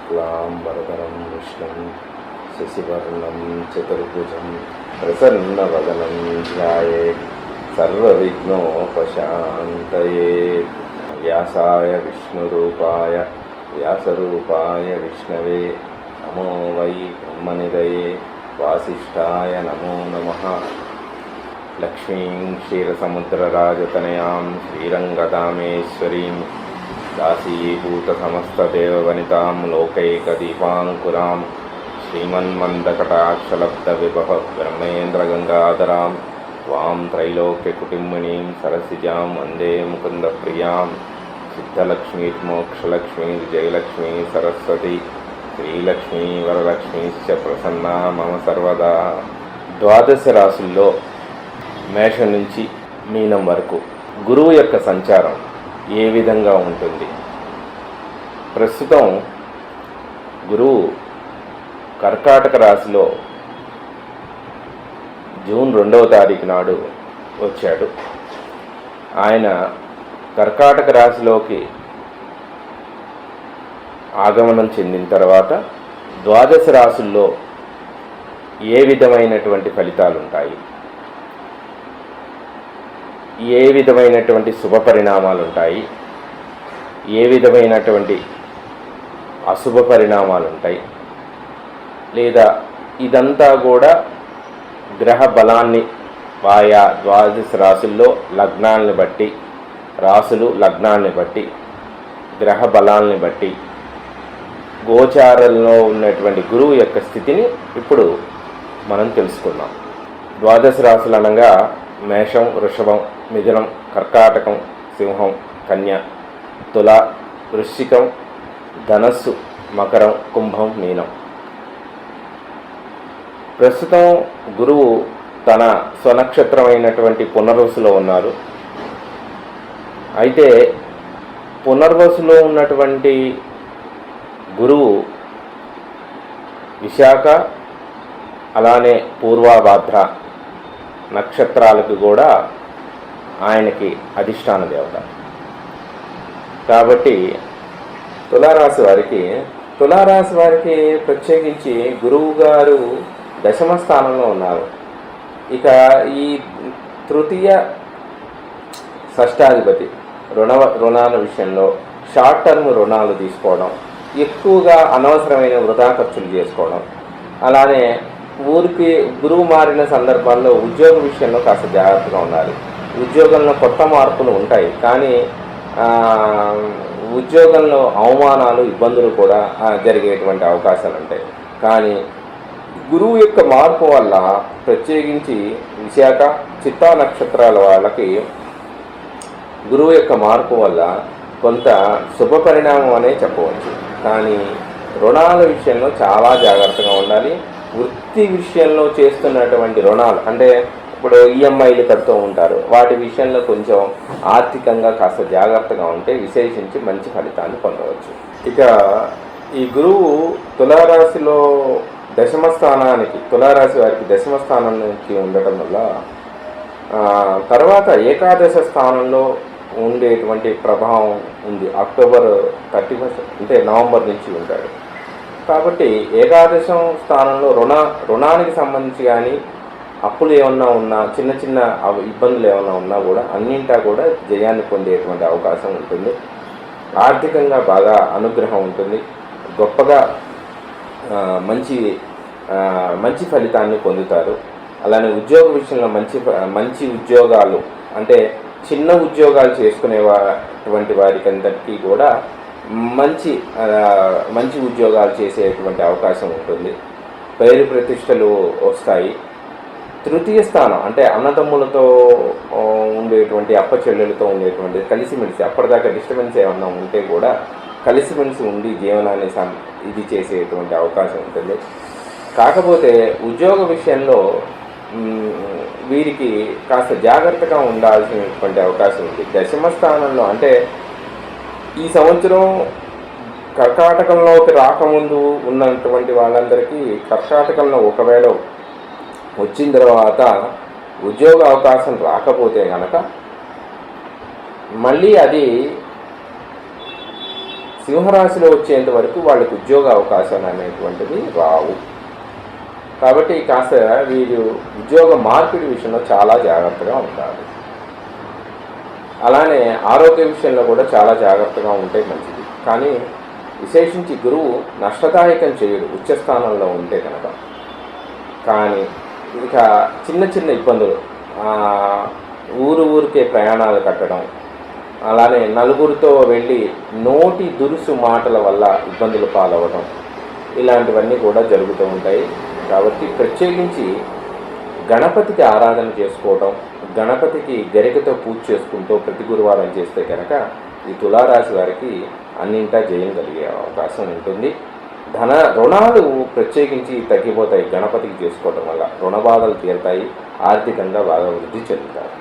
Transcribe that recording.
शुक्लांबरधरं विष्णुं शशिवर्णं चतुर्भुजं प्रसन्नवदनं ध्यायेत् सर्वविघ्नोपशान्तये। व्यासाय विष्णुरूपाय व्यासरूपाय विष्णवे नमो वै ब्रह्मनिधये वासिष्ठाय नमो नमः। लक्ष्मीं क्षीरसमुद्रराजतनयां श्रीरङ्गदामेश्वरीं दासीभूतसमस्तदेववनितां लोकैकदीपाङ्कुरां श्रीमन्मन्दकटाक्षलब्धविभव ब्रह्मेन्द्रगङ्गाधरां वां त्रैलोक्यकुटुम्बिनीं सरसिजां वन्दे मुकुन्दप्रियां। सिद्धलक्ष्मीर्मोक्षलक्ष्मी विजयलक्ष्मी सरस्वती श्रीलक्ष्मी वरलक्ष्मीश्च प्रसन्ना मम सर्वदा। ద్వాదశ రాశుల్లో మేషం నుంచి మీనం వరకు గురువు యొక్క సంచారం ఏ విధంగా ఉంటుంది? ప్రస్తుతం గురువు కర్కాటక రాశిలో జూన్ 2వ తారీఖు నాడు వచ్చాడు. ఆయన కర్కాటక రాశిలోకి ఆగమనం చెందిన తర్వాత ద్వాదశ రాశుల్లో ఏ విధమైనటువంటి ఫలితాలు ఉంటాయి, ఏ విధమైనటువంటి శుభ పరిణామాలు ఉంటాయి, ఏ విధమైనటువంటి అశుభ పరిణామాలు ఉంటాయి, లేదా ఇదంతా కూడా గ్రహ బలాన్ని ఆయా ద్వాదశ రాశుల్లో లగ్నాలను బట్టి, రాశులు లగ్నాన్ని బట్టి, గ్రహ బలాల్ని బట్టి, గోచారంలో ఉన్నటువంటి గురువు యొక్క స్థితిని ఇప్పుడు మనం తెలుసుకుందాం. ద్వాదశ రాశులు అనగా మేషం, వృషభం, మిథునం, కర్కాటకం, సింహం, కన్య, తుల, వృశ్చికం, ధనస్సు, మకరం, కుంభం, మీనం. ప్రస్తుతం గురువు తన స్వనక్షత్రమైనటువంటి పునర్వసులో ఉన్నారు. అయితే పునర్వసులో ఉన్నటువంటి గురువు విశాఖ అలానే పూర్వాభాద్ర నక్షత్రాలకు కూడా ఆయనకి అధిష్టాన దేవత. కాబట్టి తులారాశి వారికి ప్రత్యేకించి గురువు గారు దశమ స్థానంలో ఉన్నారు. ఇక ఈ తృతీయ షష్టాధిపతి రుణాల విషయంలో షార్ట్ టర్మ్ రుణాలు తీసుకోవడం, ఎక్కువగా అనవసరమైన వృధా ఖర్చులు చేసుకోవడం, అలానే ఊరికి గురువు మారిన సందర్భాల్లో ఉద్యోగ విషయంలో కాస్త జాగ్రత్తగా ఉండాలి. ఉద్యోగంలో కొత్త మార్పులు ఉంటాయి, కానీ ఉద్యోగంలో అవమానాలు, ఇబ్బందులు కూడా జరిగేటువంటి అవకాశాలు ఉంటాయి. కానీ గురువు యొక్క మార్పు వల్ల ప్రత్యేకించి విశాఖ, చిత్తా నక్షత్రాల వాళ్ళకి గురువు యొక్క మార్పు వల్ల కొంత శుభ పరిణామం అనే చెప్పవచ్చు. కానీ రుణాల విషయంలో చాలా జాగ్రత్తగా ఉండాలి. వృత్తి విషయంలో చేస్తున్నటువంటి రుణాలు, అంటే ఇప్పుడు ఈఎంఐలు కడుతూ ఉంటారు, వాటి విషయంలో కొంచెం ఆర్థికంగా కాస్త జాగ్రత్తగా ఉంటే విశేషించి మంచి ఫలితాన్ని పొందవచ్చు. ఇక ఈ గురువు తులారాశిలో దశమ స్థానానికి, తులారాశి వారికి దశమ స్థానానికి ఉండటం వల్ల తర్వాత ఏకాదశ స్థానంలో ఉండేటువంటి ప్రభావం ఉంది. అక్టోబర్ 31 అంటే నవంబర్ నుంచి ఉంటాడు. కాబట్టి ఏకాదశం స్థానంలో రుణానికి సంబంధించి కానీ, అప్పులు ఏమన్నా ఉన్నా, చిన్న చిన్న ఇబ్బందులు ఏమన్నా ఉన్నా కూడా అన్నింటా కూడా జయాన్ని పొందేటువంటి అవకాశం ఉంటుంది. ఆర్థికంగా బాగా అనుగ్రహం ఉంటుంది. గొప్పగా మంచి ఫలితాన్ని పొందుతారు. అలానే ఉద్యోగ విషయంలో మంచి ఉద్యోగాలు, అంటే చిన్న ఉద్యోగాలు చేసుకునేటువంటి వారికి అందరికీ కూడా మంచి ఉద్యోగాలు చేసేటువంటి అవకాశం ఉంటుంది. పేరు ప్రతిష్టలు వస్తాయి. తృతీయ స్థానం అంటే అన్నదమ్ములతో ఉండేటువంటి, అప్పచెల్లెలతో ఉండేటువంటి కలిసిమెలిసి, అప్పటిదాకా డిస్టర్బెన్స్ ఏమన్నా ఉంటే కూడా కలిసిమెలిసి ఉండి జీవనాన్ని ఇది చేసేటువంటి అవకాశం ఉంటుంది. కాకపోతే ఉద్యోగ విషయంలో వీరికి కాస్త జాగ్రత్తగా ఉండాల్సినటువంటి అవకాశం ఉంది. దశమ స్థానంలో అంటే ఈ సంవత్సరం కర్కాటకంలోకి రాకముందు ఉన్నటువంటి వాళ్ళందరికీ కర్కాటకంలో ఒకవేళ వచ్చిన తర్వాత ఉద్యోగ అవకాశం రాకపోతే కనుక మళ్ళీ అది సింహరాశిలో వచ్చేంత వరకు వాళ్ళకి ఉద్యోగ అవకాశాలు అనేటువంటివి రావు. కాబట్టి కాస్త వీరు ఉద్యోగ మార్పిడి విషయంలో చాలా జాగ్రత్తగా ఉండాలి. అలానే ఆరోగ్య విషయంలో కూడా చాలా జాగ్రత్తగా ఉంటే మంచిది. కానీ విశేషించి గురువు నష్టదాయకం చేయడు ఉచ్చస్థానంలో ఉంటే కనుక. కానీ ఇక చిన్న చిన్న ఇబ్బందులు, ఊరికే ప్రయాణాలు కట్టడం, అలానే నలుగురితో వెళ్ళి నోటి దురుసు మాటల వల్ల ఇబ్బందులు పాలవడం, ఇలాంటివన్నీ కూడా జరుగుతూ ఉంటాయి. కాబట్టి ప్రత్యేకించి గణపతికి ఆరాధన చేసుకోవడం, గణపతికి గరికతో పూజ చేసుకుంటూ ప్రతి గురువారం చేస్తే కనుక ఈ తులారాశి వారికి అన్నింటా జయం కలిగే అవకాశం ఉంటుంది. రుణాలు ప్రత్యేకించి తగ్గిపోతాయి. గణపతికి చేసుకోవడం వల్ల రుణ బాధలు తీరుతాయి, ఆర్థికంగా బాగా వృద్ధి చెందుతారు.